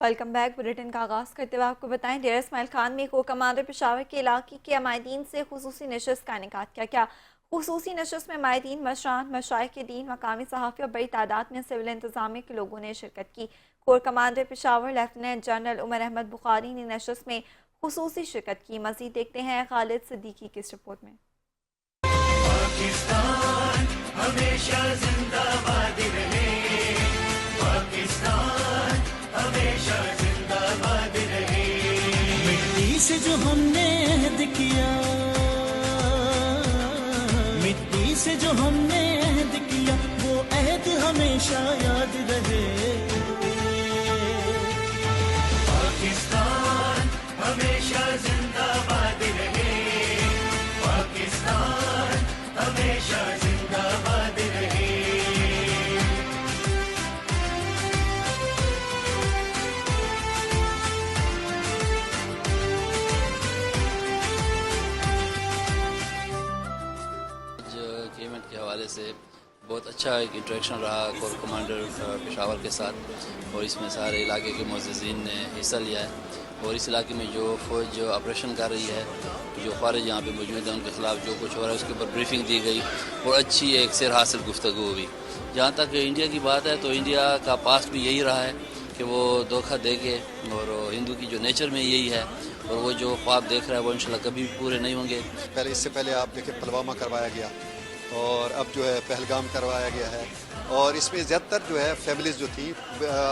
Welcome back. Bulletin का आगाज़ करते हुए आपको बताएं, डेरा इस्माइल खान में को कमांडर पेशावर के इलाके के अमायदीन से खुसूसी नशस्त का इनेकाद किया गया। खुसूसी नशस्त में अमायदीन, मशरान, मशाइख के दीन, मकामी सहाफ़ी और बड़ी तादाद में सिविल इंतजामिया के लोगों ने शिरकत की। Corps commander Peshawar lieutenant general Umar Ahmad Bukhari ने नशस्त में खुसूसी शिरकत की। मज़ीद देखते हैं खालिद सिद्दीकी की इस रिपोर्ट में। पाकिस्तान हमेशा जिंदाबाद रहे, पाकिस्तान हमेशा जिंदाबाद रहे। मिट्टी से जो हमने अहद किया, मिट्टी से जो हमने अहद किया, वो अहद हमेशा याद रहे। पाकिस्तान हमेशा जिंदाबाद रहे, पाकिस्तान हमेशा जिंदाबाद रहे। गेमेंट के हवाले से बहुत अच्छा एक इंटरेक्शन रहा कोर कमांडर पेशावर के साथ, और इसमें सारे इलाके के मुअज़्ज़िज़ीन ने हिस्सा लिया है। और इस इलाके में जो फ़ौज जो ऑपरेशन कर रही है, जो ख़ारिज यहाँ पे मौजूद है, उनके ख़िलाफ़ जो कुछ हो रहा है उसके ऊपर ब्रीफिंग दी गई और अच्छी एक सिर हासिल गुफ्तगू हुई। जहाँ तक इंडिया की बात है तो इंडिया का पास्ट भी यही रहा है कि वो धोखा दे के, और हिंदू की जो नेचर में यही है, और वो जो ख्वाब देख रहा है वो इंशाल्लाह कभी भी पूरे नहीं होंगे। इससे पहले आप देखें पुलवामा करवाया गया और अब जो है पहलगाम करवाया गया है, और इसमें ज़्यादातर जो है फैमिलीज़ जो थी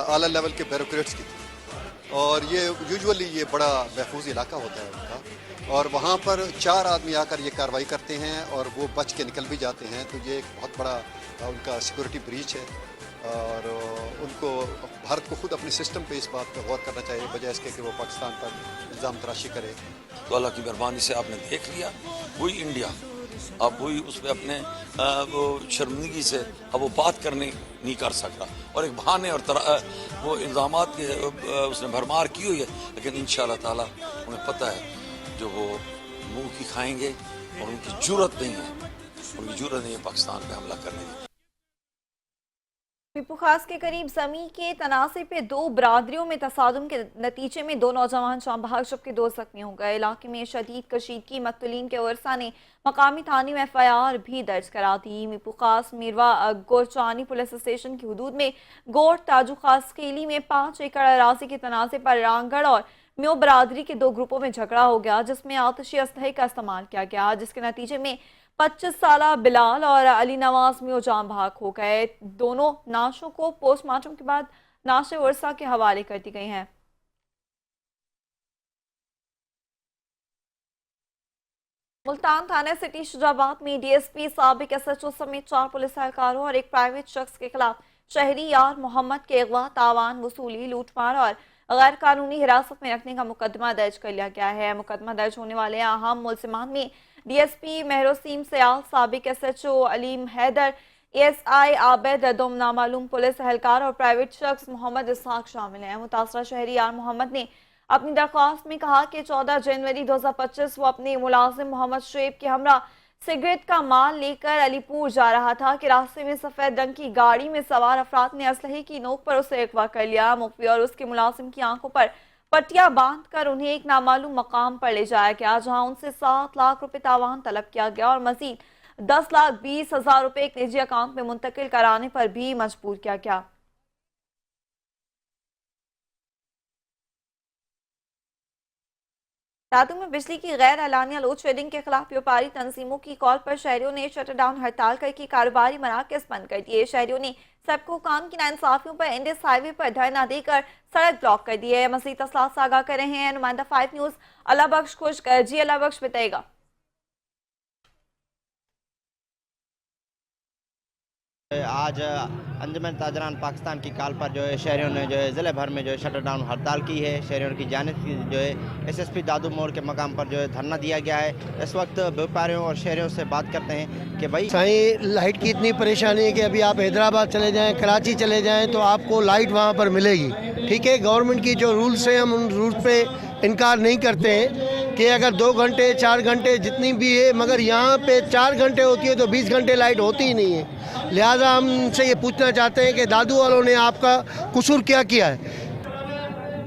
आला लेवल के ब्यूरोक्रेट्स की थी, और ये यूजुअली ये बड़ा महफूज इलाका होता है उनका, और वहाँ पर 4 आदमी आकर ये कार्रवाई करते हैं और वो बच के निकल भी जाते हैं। तो ये एक बहुत बड़ा उनका सिक्योरिटी ब्रीच है, और उनको भारत को खुद अपने सिस्टम पे इस बात पर गौर करना चाहिए, बजाय इसके कि वो पाकिस्तान पर इल्ज़ाम तराशी करे। तो अल्लाह की मेहरबानी से आपने देख लिया वही इंडिया, अब वही उस पर अपने वो शर्मिंदगी से अब वो बात करने नहीं कर सकता, और एक बहाने और वो इल्ज़ामात के उसने भरमार की हुई है। लेकिन इंशाअल्लाह ताला उन्हें पता है जो वो मुंह की खाएंगे, और उनकी जुर्रत नहीं है, उनकी जुर्रत नहीं है पाकिस्तान पे हमला करने की। खास के करीब जमी के तनासे पे 2 बरादरियों में तसादुम के नतीजे में 2 नौजवान जान बहक जबकि 2 जख्मी हो गए। इलाके में शदीद कशीदगी, मक्तूलीन के वर्सा ने मकामी थाने में FIR भी दर्ज करा दी। मीपू खास मीरवा गोरचानी पुलिस स्टेशन की हदूद में गोर ताजू खास केली में 5 एकड़ अराजी के तनाजे पर रांगड़ और म्यो बरादरी के 2 ग्रुपों में झगड़ा हो गया, जिसमें आतिशी असलहे का इस्तेमाल किया गया, जिसके नतीजे में 25 साला बिलाल और अली नवाज में जान बहक हो गए। दोनों नाशों को पोस्टमार्टम के बाद नाशे वर्सा के हवाले कर दी गई हैं। मुल्तान थाना सिटी शुजाबाद में DSP साबिक SHO समेत 4 पुलिस एहलकारों और एक प्राइवेट शख्स के खिलाफ शहरी यार मोहम्मद के अगवा, तावान वसूली, लूटमार और गैर कानूनी हिरासत में रखने का मुकदमा दर्ज कर लिया गया है। मुकदमा दर्ज होने वाले अहम मुलजिमान में DSP मेहरोसीम सयाल, साबिक SHO अलीम हैदर, ASI आबिद, 2 नामालूम पुलिस एहलकार और प्राइवेट शख्स मोहम्मद इसहाक शामिल हैं। मुतासरा शहरी यार मोहम्मद ने अपनी दरख्वास्त में कहा कि 14 जनवरी 2025 वो अपने मुलाजिम मोहम्मद शुएब के हमरा सिगरेट का माल लेकर अलीपुर जा रहा था कि रास्ते में सफेद रंग की गाड़ी में सवार अफराद ने असलहे की नोक पर उसे अगवा कर लिया। मुखबिर और उसके मुलाजिम की आंखों पर पट्टियां बांधकर उन्हें एक नामालूम मकाम पर ले जाया गया, जहां उनसे 7 लाख रुपए तावान तलब किया गया और मजीद 10,20,000 रुपए एक निजी अकाउंट में मुंतकिल कराने पर भी मजबूर किया गया। दादू में बिजली की गैर एलानिया लोड शेडिंग के खिलाफ व्यापारी तंजीमों की कॉल पर शहरियों ने शटर डाउन हड़ताल करके कारोबारी मराकज बंद कर दिए। शहरियों ने सबको काम की नाइंसाफियों पर इंडस हाईवे पर धरना देकर सड़क ब्लॉक कर दी है। मज़ीद तफसीलात से आगाह कर रहे हैं नुमाइंदा 5 न्यूज़ अल्लाह बख्श खुश्क। जी अल्लाह बख्श बताएगा। आज अंजुमन ताजरान पाकिस्तान की कॉल पर जो है शहरियों ने जो है ज़िले भर में जो है शटर डाउन हड़ताल की है। शहरियों की जानिब की जो है SSP दादू मोड़ के मकाम पर जो है धरना दिया गया है। इस वक्त व्यापारियों और शहरियों से बात करते हैं कि भाई साईं लाइट की इतनी परेशानी है कि अभी आप हैदराबाद चले जाएं, कराची चले जाएं तो आपको लाइट वहाँ पर मिलेगी। ठीक है, गवर्नमेंट की जो रूल्स हैं हम उन रूल्स पे इनकार नहीं करते हैं कि अगर 2 घंटे 4 घंटे जितनी भी है, मगर यहाँ पे 4 घंटे होती है तो 20 घंटे लाइट होती ही नहीं है। लिहाजा हम उनसे ये पूछना चाहते हैं कि दादू वालों ने आपका कसूर क्या किया है।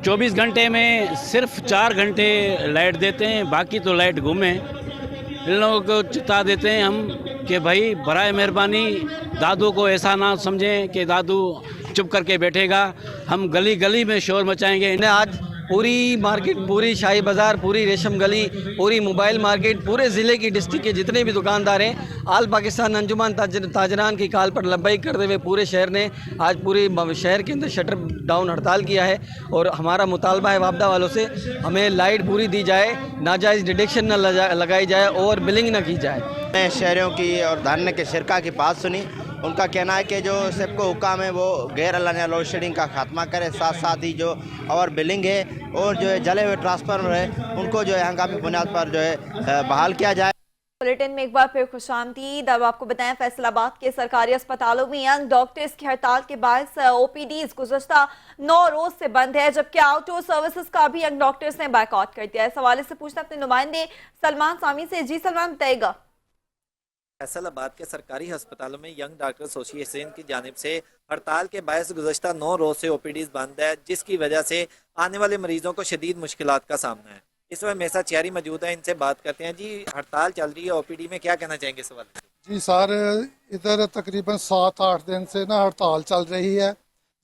24 घंटे में सिर्फ 4 घंटे लाइट देते हैं, बाकी तो लाइट गुम है। इन लोगों को चेता देते हैं हम कि भाई बराए मेहरबानी दादू को ऐसा ना समझें कि दादू चुप करके बैठेगा, हम गली गली में शोर मचाएंगे। आज पूरी मार्केट, पूरी शाही बाज़ार, पूरी रेशम गली, पूरी मोबाइल मार्केट, पूरे ज़िले की डिस्ट्रिक्ट के जितने भी दुकानदार हैं, आल पाकिस्तान अंजुमन ताजरान की कॉल पर लब्बैक करते हुए पूरे शहर ने आज पूरी शहर के अंदर शटर डाउन हड़ताल किया है। और हमारा मुतालबा है वापदा वालों से, हमें लाइट पूरी दी जाए, नाजायज़ डिडक्शन न लगाई जाए और बिलिंग न की जाए। शहरों की और धरने के शिरका की बात सुनी। उनका कहना है कि जो सबको हुक्म है वो गैर अलानिया लोड शेडिंग का खात्मा करे, साथ साथ ही जो ओवर बिलिंग है और जो है जले हुए ट्रांसफार्मर है उनको जो है हंगामी बुनियाद पर जो है बहाल किया जाए। बुलेटिन में एक बार फिर खुशामदीद। अब आपको बताएं, फैसलाबाद के सरकारी अस्पतालों में यंग डॉक्टर्स की हड़ताल के बायस ओपीडीज गुज़श्ता 9 रोज से बंद है, जबकि आउटडोर सर्विसेज का भी यंग डॉक्टर्स ने बायकॉट कर दिया है। इस हवाले से पूछते अपने नुमाइंदे सलमान सामी से। जी सलमान, बताएगा। फैसलाबाद के सरकारी अस्पतालों में यंग डॉक्टर एसोसिएशन की जानिब से हड़ताल के बायस गुज़श्ता 9 रोज से ओपीडीज बंद है, जिसकी वजह से आने वाले मरीजों को शदीद मुश्किलात का सामना है। इस वक्त मेरे साथ चियारी मौजूद है, इनसे बात करते हैं। जी, हड़ताल चल रही है ओपीडी में, क्या कहना चाहेंगे इस वाले? जी सर, इधर तकरीबन 7-8 दिन से ना हड़ताल चल रही है,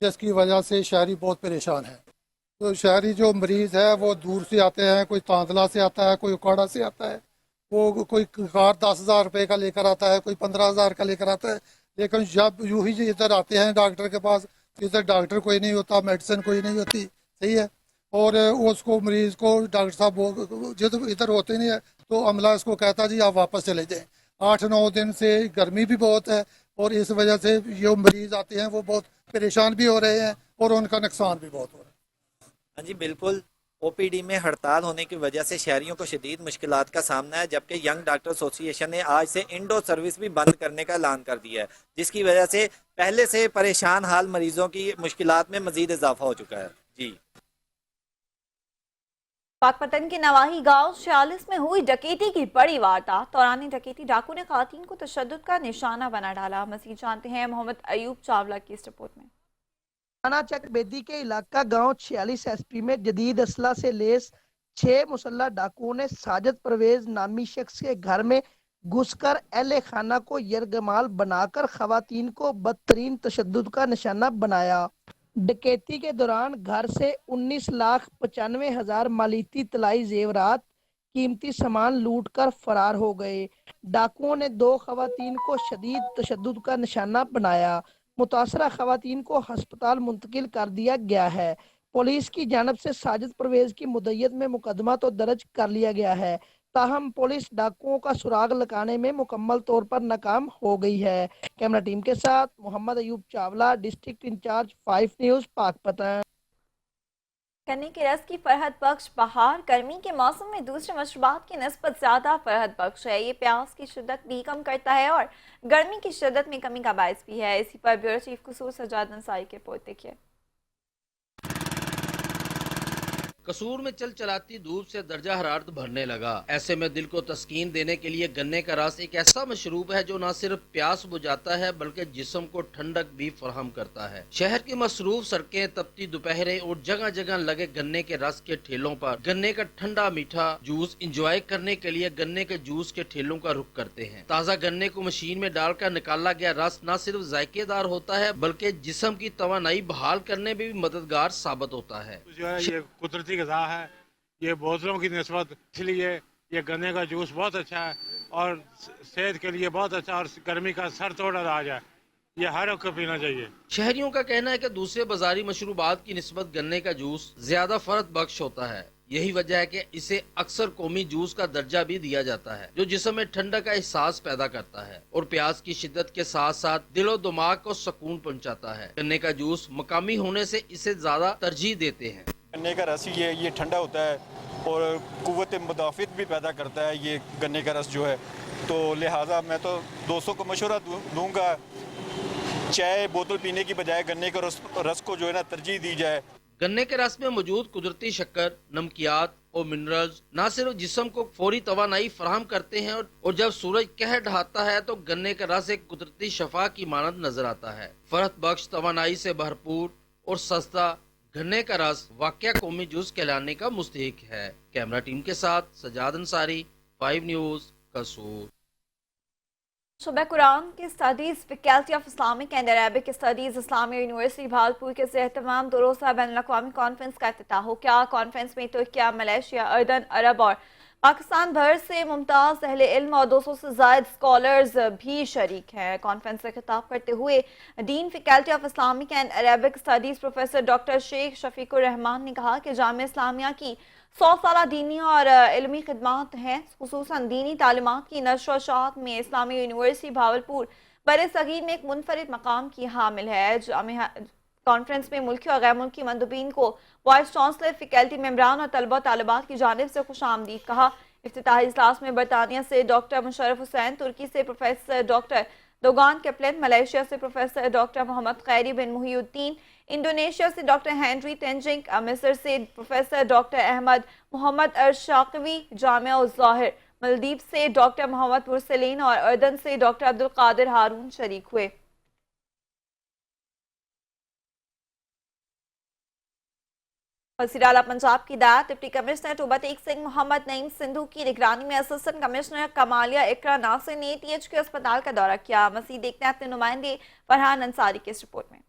जिसकी वजह से शहरी बहुत परेशान है। तो शहरी जो मरीज़ है वो दूर से आते हैं, कोई तांदला से आता है, कोई उकाड़ा से आता है, वो कोई कार 10,000 रुपये का लेकर आता है, कोई 15,000 का लेकर आता है। लेकिन जब यूँ ही इधर आते हैं डॉक्टर के पास, इधर डॉक्टर कोई नहीं होता, मेडिसिन कोई नहीं होती, सही है। और उसको मरीज़ को डॉक्टर साहब जब इधर होते नहीं है तो अमला इसको कहता जी आप वापस चले जाएं। 8-9 दिन से गर्मी भी बहुत है और इस वजह से जो मरीज़ आते हैं वो बहुत परेशान भी हो रहे हैं और उनका नुकसान भी बहुत हो रहा है। हाँ जी बिल्कुल, ओपीडी में हड़ताल होने की वजह से शहरियों को शदीद मुश्किलात का सामना है, जबकि यंग डॉक्टर एसोसिएशन ने आज से इंडोर सर्विस भी बंद करने का ऐलान कर दिया है, जिसकी वजह से पहले से परेशान हाल मरीजों की मुश्किलात में मजीद इजाफा हो चुका है। जी, पाकपतन के नवाही गांव 46 में हुई डकैती की बड़ी वारदात। दौरान डकैती डाकू ने खातून को तशद्दुद का निशाना बना डाला। मजीद जानते हैं मोहम्मद अयूब चावला की इस रिपोर्ट में। थाना चक बेदी के इलाका गांव 46 एसपी में जदीद असला से लेस 6 मुसल्ला डाकुओं ने साजिद परवेज नामी शख्स के घर में घुसकर अहले खाना को यरगमाल बनाकर खवातीन को बदतरीन तशद्दुद का निशाना बनाया। डकैती के दौरान घर से 19,95,000 मालियती तलाई जेवरात कीमती सामान लूट कर फरार हो गए। डाकुओं ने 2 खवातीन को शदीद तशद्दुद का निशाना बनाया। मुतासरा खवातीन को अस्पताल मुंतकिल कर दिया गया है। पुलिस की जानब से साजिद परवेज की मुद्दत में मुकदमा तो दर्ज कर लिया गया है, ताहम पुलिस डाकुओं का सुराग लगाने में मुकम्मल तौर पर नाकाम हो गई है। कैमरा टीम के साथ Muhammad Ayub Chawla, district incharge 5 news Pakpattan. गन्ने के रस की फरहत बख्श बहार गर्मी के मौसम में दूसरे मशरूबात की निस्बत ज़्यादा फरहत बख्श है। ये प्यास की शिद्दत भी कम करता है और गर्मी की शिद्दत में कमी का बायस भी है। इसी पर ब्यूरो चीफ कसूर सजाद अंसारी के रिपोर्ट देखिए। कसूर में चल चलाती धूप से दर्जा हरारत बढ़ने लगा। ऐसे में दिल को तस्कीन देने के लिए गन्ने का रस एक ऐसा मशरूब है जो न सिर्फ प्यास बुझाता है बल्कि जिस्म को ठंडक भी फराहम करता है। शहर की मसरूफ सड़कें, तपती दोपहरें और जगह जगह लगे गन्ने के रस के ठेलों पर गन्ने का ठंडा मीठा जूस इंजॉय करने के लिए गन्ने के जूस के ठेलों का रुख करते हैं। ताज़ा गन्ने को मशीन में डालकर निकाला गया रस न सिर्फ जायकेदार होता है बल्कि जिस्म की तवानाई बहाल करने में भी मददगार साबित होता है। ये कुदरती गज़ा है, ये बोतलों की निस्बत, इसलिए ये गन्ने का जूस बहुत अच्छा है और सेहत के लिए बहुत अच्छा और गर्मी का सर तोड़ इलाज है। ये हर एक को पीना चाहिए। शहरियों का कहना है कि दूसरे बाजारी मशरूबात की निस्बत गन्ने का जूस ज्यादा फरहत बख्श होता है। यही वजह है कि इसे अक्सर कौमी जूस का दर्जा भी दिया जाता है, जो जिस्म में ठंडक का एहसास पैदा करता है और प्यास की शिद्दत के साथ साथ दिल और दिमाग को सुकून पहुंचाता है। गन्ने का जूस मकामी होने से इसे ज्यादा तरजीह देते हैं। गन्ने का रस ही है, ये ठंडा होता है और कुव्वत मुदाफ़ित भी पैदा करता है ये गन्ने का रस जो है। तो लिहाजा मैं तो दोस्तों को मशवरा दूंगा, चाय बोतल पीने की बजाय गन्ने के रस को जो है ना तरजीह दी जाए। गन्ने के रस में मौजूद कुदरती शक्कर, नमकियात और मिनरल्स न सिर्फ जिस्म को फौरी तवानाई फराहम करते हैं और जब सूरज कहर ढहाता है तो गन्ने का रस एक कुदरती शफा की मानद नजर आता है। फरहत बख्श, तवानाई से भरपूर और सस्ता गन्ने का रस वाकया कौमी जूस कहलाने का मुस्तहिक है। कैमरा टीम के साथ सजाद अंसारी, 5 न्यूज़, कसूर। शुबह कुरान की studies faculty of Islamic and Arabic studies Islami university Bhagalpur के एहतमाम 2 रोज़ा बैनुल-अक़वामी कॉन्फ्रेंस का इफ्तिताह हो गया। कॉन्फ्रेंस में तुर्किया, मलेशिया, अर्दन अरब और पाकिस्तान भर से मुमताज़ अहले इल्म और 200 से ज़ायद स्कॉलर्स भी शरीक हैं। कॉन्फ्रेंस से खिताब करते हुए dean faculty of Islamic and Arabic studies professor doctor Sheikh Shafiqur Rehman ने कहा कि जामिया इस्लामिया की 100 साला दीनी और इल्मी खिदमात हैं, खुसूसन दीनी तालीमात की नशर व शात में इस्लामी यूनिवर्सिटी भावलपुर बर सगीर में एक मुनफरिद मकाम की हामिल है। जामिया कॉन्फ्रेंस में मुल्की और गैर मुल्की मंदूबीन को वाइस चांसलर, फैकल्टी मेंबरान और तलबा तालिबात की जानिब से खुशामदीद कहा। इफ्तिताही इजलास में बरतानिया से डॉक्टर मुशर्रफ हुसैन, तुर्की से प्रोफेसर डॉक्टर दोगान कैप्लन, मलेशिया से प्रोफेसर डॉक्टर मोहम्मद खैरी बिन मुहीउद्दीन, इंडोनेशिया से डॉक्टर हेनरी तेंजिंग, मिस्र से प्रोफेसर डॉक्टर अहमद मोहम्मद अरशाकवी, जामिया उल ज़ाहिर, मालदीव से डॉक्टर मोहम्मद मुरसलीन और अर्दन से डॉक्टर अब्दुल कादिर हारून शरीक हुए। वज़ीर आला पंजाब की हिदायत, डिप्टी कमिश्नर टोबा टेक सिंह मोहम्मद नईम सिंधु की निगरानी में असिस्टेंट कमिश्नर कमालिया इकरा नासिर ने THQ अस्पताल का दौरा किया। मज़ीद देखते हैं अपने नुमाइंदे फरहान अंसारी की इस रिपोर्ट में।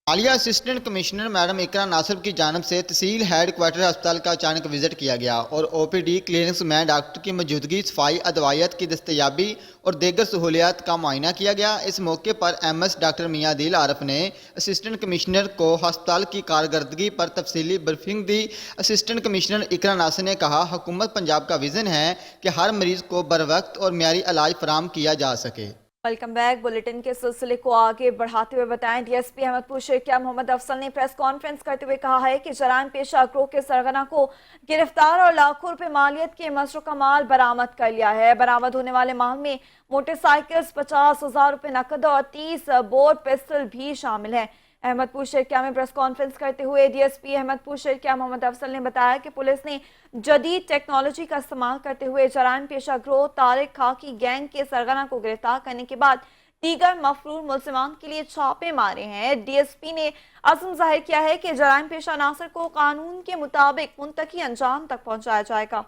मालिया असिस्टेंट कमिश्नर मैडम इकरा नासिर की जानिब से तहसील हेड क्वार्टर अस्पताल का अचानक विजिट किया गया और OPD क्लिनिक्स में डॉक्टर की मौजूदगी, सफाई, अदवायत की दस्तयाबी और दीगर सहूलियात का मुआयना किया गया। इस मौके पर MS डॉक्टर मियां दिल आरफ ने असिस्टेंट कमिश्नर को अस्पताल की कारकर्दगी पर तफसीली ब्रीफिंग दी। असिस्टेंट कमिश्नर इकरा नासिर ने कहा, हुकूमत पंजाब का विजन है कि हर मरीज को बर वक्त और म्यारी इलाज फराम किया जा सके। Welcome back. बुलेटिन के सिलसिले को आगे बढ़ाते हुए बताएं, DSP अहमदपुर शेखिया मोहम्मद अफसल ने प्रेस कॉन्फ्रेंस करते हुए कहा है कि जराइम पेशा गिरोह के सरगना को गिरफ्तार और लाखों रुपए मालियत के मसरूका माल बरामद कर लिया है। बरामद होने वाले माल में मोटरसाइकिल्स, 50,000 रुपए नकद और 30 बोर पिस्टल भी शामिल हैं। अहमदपुर शेखिया में प्रेस कॉन्फ्रेंस करते हुए DSP अहमदपुर शेखिया मोहम्मद अफसल ने बताया कि पुलिस ने जदीद टेक्नोलॉजी का इस्तेमाल करते हुए जराइम पेशा गिरोह तारिक खाकी गैंग के सरगना को गिरफ्तार करने के बाद दीगर मफरूर मुल्जिमान के लिए छापे मारे हैं। DSP ने अज़्म जाहिर किया है कि जराइम पेशा अनासर को कानून के मुताबिक मुंतकी अंजाम तक पहुंचाया जाएगा।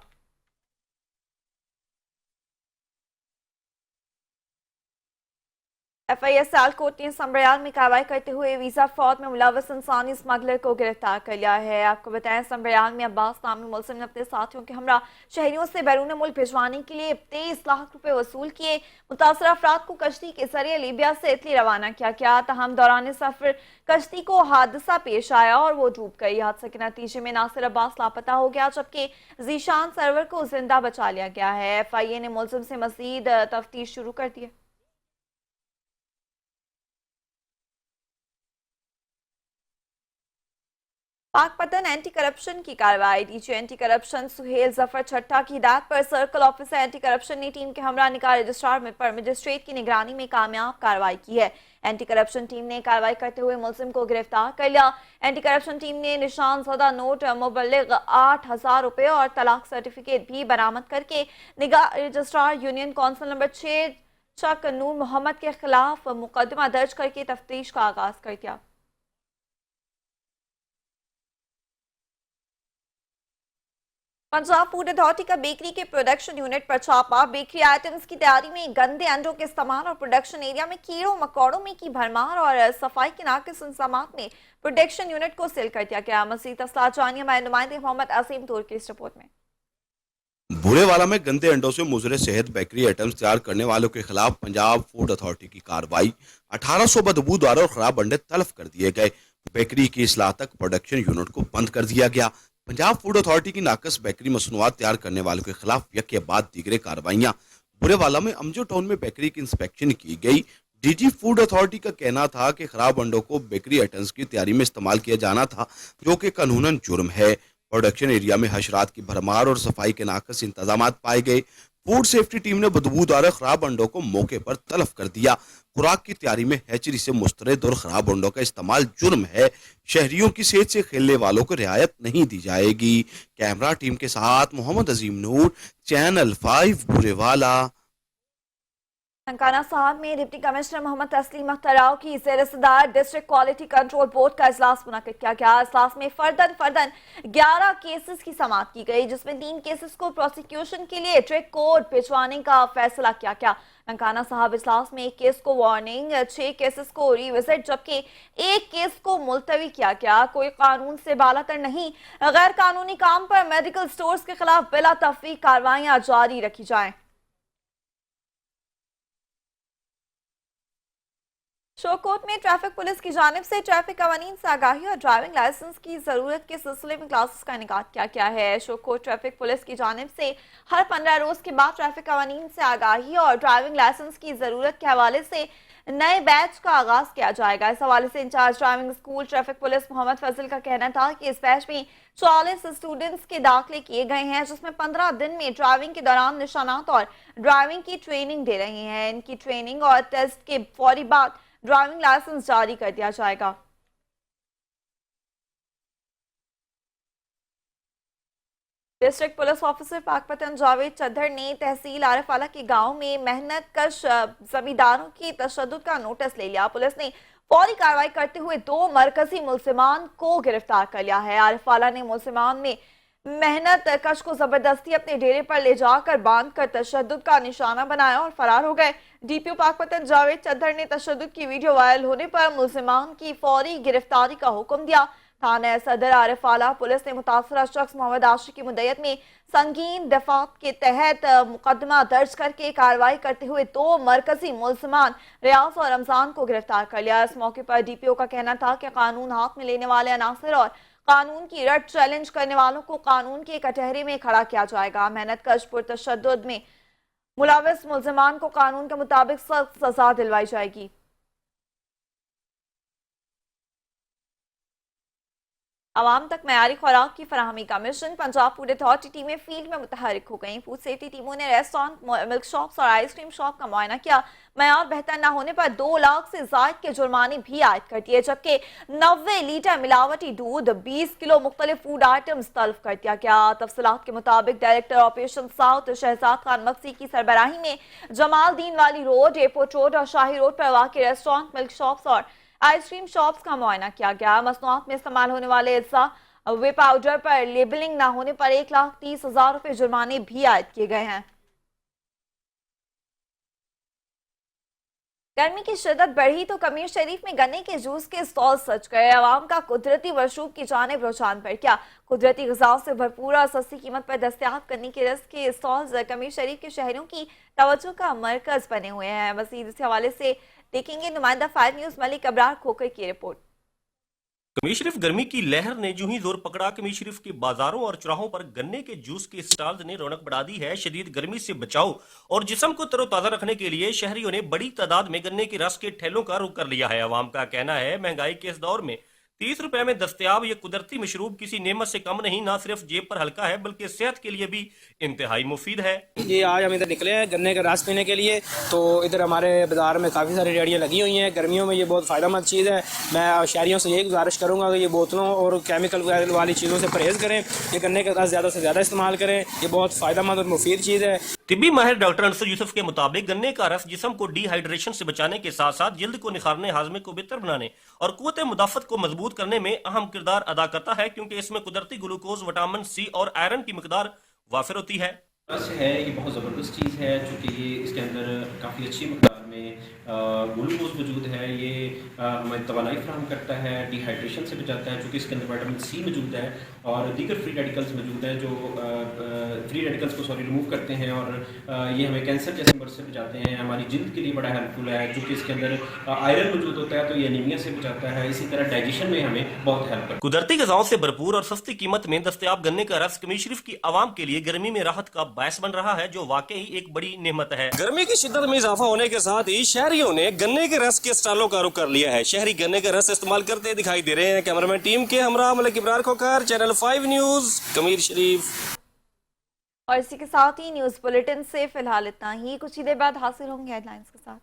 FIS सियालकोट ने संबरियाल में कार्रवाई करते हुए वीजा फ्रॉड में मुलव्वस इंसानी स्मगलर को गिरफ्तार कर लिया है। आपको बताएं, संबरियाल में अब्बास नामी मुल्जिम ने अपने साथियों के हमरा शहरियों से बैरून मुल्क भिजवाने के लिए 23 लाख रुपए वसूल किए। मुतासरा अफराद को कश्ती के जरिए लीबिया से इटली रवाना किया गया। तहम दौरान सफर कश्ती को हादसा पेश आया और वो डूब गई। हादसे के नतीजे में नासिर अब्बास लापता हो गया, जबकि जीशान सरवर को जिंदा बचा लिया गया है। FIA ने मुल्जिम से मजीद तफ्तीश शुरू कर दी है। पाकपतन एंटी करप्शन की कार्रवाई। DG anti corruption Suhail Zafar Chatha की हिदायत पर सर्कल ऑफिसर एंटी करप्शन ने टीम के हमरा निकाह रजिस्ट्रार पर मजिस्ट्रेट की निगरानी में कामयाब कार्रवाई की है। एंटी करप्शन टीम ने कार्रवाई करते हुए मुल्जिम को गिरफ्तार कर लिया। एंटी करप्शन टीम ने निशान ज़दा नोट, मुबल्लिग 8,000 रुपए और तलाक सर्टिफिकेट भी बरामद करके निगाह रजिस्ट्रार यूनियन कौंसिल नंबर 6 चक नूर मोहम्मद के खिलाफ मुकदमा दर्ज करके तफ्तीश का आगाज कर दिया। पंजाब फूड अथॉरिटी का बेकरी के प्रोडक्शन यूनिट पर छापा। बेकरी आइटम्स की तैयारी में गंदे अंडों के इस्तेमाल और प्रोडक्शन एरिया में कीड़ों मकोड़ों में की भरमार और सफाई के नाकिस इंतजामात में प्रोडक्शन यूनिट को सील कर दिया गया। मज़ीद तफसीलात जानिए हमारे नुमाइंदे मोहम्मद असीम तूर की इस रिपोर्ट में। बुरेवाला में गंदे अंडों से मुजरे सेहत बेकरी आइटम्स तैयार करने वालों के खिलाफ पंजाब फूड अथॉरिटी की कार्रवाई। 1800 बदबूदार और खराब अंडे तलब कर दिए गए। बेकरी की इस्लाह तक प्रोडक्शन यूनिट को बंद कर दिया गया। पंजाब फूड अथॉरिटी की नाकस बेकरी मसनूआत तैयार करने वालों के खिलाफ यके बाद दीगरे कार्रवाइयां। बुरेवाला में अमजो टाउन में बेकरी की इंस्पेक्शन की गई। DG फूड अथॉरिटी का कहना था कि खराब अंडों को बेकरी आइटम्स की तैयारी में इस्तेमाल किया जाना था, जो कि कानूनन जुर्म है। प्रोडक्शन एरिया में हशरात की भरमार और सफाई के नाकस इंतजाम पाए गए। फूड सेफ्टी टीम ने बदबूदार खराब अंडों को मौके पर तलब कर दिया। खुराक की तैयारी में हैचरी से मुस्तरद और खराब अंडों का इस्तेमाल जुर्म है। शहरियों की सेहत से खेलने वालों को रियायत नहीं दी जाएगी। कैमरा टीम के साथ मोहम्मद अजीम नूर, चैनल 5 बुरेवाला। ननकाना साहब में डिप्टी कमिश्नर मोहम्मद तस्लीम अख्तराव की ज़ेर सदार डिस्ट्रिक्ट क्वालिटी कंट्रोल बोर्ड का इजलास मुनक्किद किया गया। इजलास में फर्दन 11 केसेस की समाअत की गई, जिसमें 3 केसेस को प्रोसिक्यूशन के लिए ट्रिक कोर्ट भिजवाने का फैसला किया गया। ननकाना साहब इजलास में 1 केस को वार्निंग, 6 केसेस को रिविजिट जबकि 1 केस को मुलतवी किया गया। कोई कानून से बालातर नहीं, गैर कानूनी काम पर मेडिकल स्टोर्स के खिलाफ बिला तफरीक कार्रवाइयां जारी रखी जाएं। शोकोट में ट्रैफिक पुलिस की जानिब से ट्रैफिक कवानीन से आगाही और ड्राइविंग लाइसेंस की जरूरत के सिलसिले में क्लासेस का इनेकाद किया गया है। शोकोट ट्रैफिक पुलिस की जानिब से हर 15 रोज के बाद ट्रैफिक कवानीन से आगाही और ड्राइविंग लाइसेंस की जरूरत के हवाले से नए बैच का आगाज किया जाएगा। इस हवाले से incharge driving school traffic police Mohammad Fazal का कहना था कि इस बैच में 40 स्टूडेंट्स के दाखिले किए गए हैं, जिसमें 15 दिन में ड्राइविंग के दौरान निशानात और ड्राइविंग की ट्रेनिंग दे रहे हैं। इनकी ट्रेनिंग और टेस्ट के फौरी बाद ड्राइविंग लाइसेंस जारी कर दिया जाएगा। District police officer Pakpattan Javed चद्दर ने तहसील आरिफवाला के गांव में मेहनत कश जमींदारों की तशद्दुद का नोटिस ले लिया। पुलिस ने फौरी कार्रवाई करते हुए 2 मरकजी मुलजिमान को गिरफ्तार कर लिया है। आरिफवाला ने मुलजिमान में मेहनत कश को जबरदस्ती अपने डेरे पर ले जाकर बांध कर तशद्दुद का निशाना बनाया और फरार हो गए। डीपीओ पाकपतन जावेद चद्दर ने तशद्दुद की वीडियो वायरल होने पर मुलजिमान की फौरी गिरफ्तारी का हुक्म दिया। थाना सदर आरिफवाला पुलिस ने मुतासरा शख्स मोहम्मद आशिक की मुद्दत में संगीन दफात के तहत मुकदमा दर्ज करके कार्रवाई करते हुए 2 मरकजी मुलजिमान रियाज और रमजान को गिरफ्तार कर लिया। इस मौके पर डीपीओ का कहना था कि कानून हाथ में लेने वाले अनासर और कानून की रट चैलेंज करने वालों को कानून के कटहरे में खड़ा किया जाएगा। मेहनत कश पुरतशद्दुद में मुलविस मुलजिमान को कानून के मुताबिक सख्त सजा दिलवाई जाएगी। आवाम तक मयारी खुराक की फराहमी का मिशन पंजाब फूड अथॉरिटी टीमें फील्ड में मुतहरिक हो गई। फूड सेफ्टी टीमों ने रेस्टोरेंट, मिल्क शॉप्स और आइसक्रीम शॉप का मुआयना किया। मयार बेहतर न होने पर 2 लाख से जायद के जुर्माने भी आयद कर दिए, जबकि 90 लीटर मिलावटी दूध, 20 किलो मुख्तलिफ फूड आइटम्स तल्फ कर दिया गया। तफसीलात के मुताबिक director operation south Shahzad Khan Maksi की सरबराही में जमालदीन वाली रोड, एयरपोर्ट रोड और शाही रोड पर वाक़ रेस्टोरेंट, मिल्क शॉप्स और आइसक्रीम शॉप्स का मुआयना किया गया। मसनूआत में इस्तेमाल होने वाले अज्जा वे पाउडर पर लेबलिंग न होने पर 1,30,000 रुपए जुर्माने भी आयद किए गए हैं। गर्मी की शिद्दत बढ़ी तो कमीर शरीफ में गन्ने के जूस के स्टॉल सज गए। अवाम का कुदरती मशरूब की जानिब रुझान बढ़ गया। कुदरती ग़िज़ाओं से भरपूर और सस्ती कीमत पर दस्तयाब गन्ने के रस के स्टॉल्स कमीर शरीफ के शहरों की तवज्जो का मरकज बने हुए हैं। मज़ीद इस हवाले से देखेंगे नुमाइंदा 5 न्यूज़ मलिक अबरार खोकर की रिपोर्ट। कमीर शरीफ गर्मी की लहर ने जो ही जोर पकड़ा, कमीर शरीफ के बाजारों और चौराहों पर गन्ने के जूस के स्टॉल्स ने रौनक बढ़ा दी है। शदीद गर्मी से बचाव और जिस्म को तरोताज़ा रखने के लिए शहरियों ने बड़ी तादाद में गन्ने के रस के ठेलों का रुख कर लिया है। अवाम का कहना है महंगाई के इस दौर में 30 रुपए में दस्तयाब ये कुदरती मशरूब किसी नेमत से कम नहीं, ना सिर्फ जेब पर हल्का है बल्कि सेहत के लिए भी इंतहाई मुफीद है। ये आज हम इधर निकले हैं गन्ने का रस पीने के लिए, तो इधर हमारे बाजार में काफ़ी सारी रेहड़ियाँ लगी हुई हैं। गर्मियों में ये बहुत फ़ायदेमंद चीज़ है। मैं शहरियों से यही गुजारिश करूँगा कि ये बोतलों और केमिकल वाली चीज़ों से परहेज़ करें, ये गन्ने का रस ज़्यादा से ज़्यादा इस्तेमाल करें। ये बहुत फ़ायदेमंद और मुफीद चीज़ है। तिब्बी माहिर डॉक्टर अंसर यूसुफ के मुताबिक गन्ने का रस जिस्म को डिहाइड्रेशन से बचाने के साथ साथ जल्द को निखारने, हाजमे को बेहतर बनाने और कुव्वत मुदाफ़त को मजबूत करने में अहम किरदार अदा करता है, क्योंकि इसमें कुदरती ग्लूकोज, विटामिन सी और आयरन की मिकदार वाफिर होती है। रस है ये बहुत ज़बरदस्त चीज़ है, चूँकि ये इसके अंदर काफ़ी अच्छी मकदार में ग्लूकोज मौजूद है। ये हमें तवानाई फराहम करता है, डिहाइड्रेशन से बचाता है, चूँकि इसके अंदर विटामिन सी मौजूद है और दीगर फ्री रेडिकल्स मौजूद हैं जो फ्री रेडिकल्स को रिमूव करते हैं और ये हमें कैंसर जैसे मर्ज से बचाते हैं। हमारी जिल्द के लिए बड़ा हेल्पफुल है, चूँकि इसके अंदर आयरन मौजूद होता है तो ये एनीमिया से बचाता है। इसी तरह डाइजेशन में हमें बहुत हेल्प करता है। कुदरती ग़िज़ाओं से भरपूर और सस्ती कीमत में दस्तयाब गन्ने का रस कमीर शरीफ की आवाम के लिए गर्मी में राहत का बायस बन रहा है, जो वाकई एक बड़ी नेमत है। गर्मी की शिद्दत में इजाफा होने के साथ ही शहरियों ने गन्ने के रस के स्टॉलों का रुख कर लिया है। शहरी गन्ने के रस इस्तेमाल करते दिखाई दे रहे हैं। कैमरामैन टीम के हमरा मलिक इब्रार खोकर, चैनल 5 न्यूज़, कमीर शरीफ। और इसी के साथ ही न्यूज़ बुलेटिन से फिलहाल इतना ही। कुछ ही देर बाद हासिल होंगे हेडलाइंस के साथ।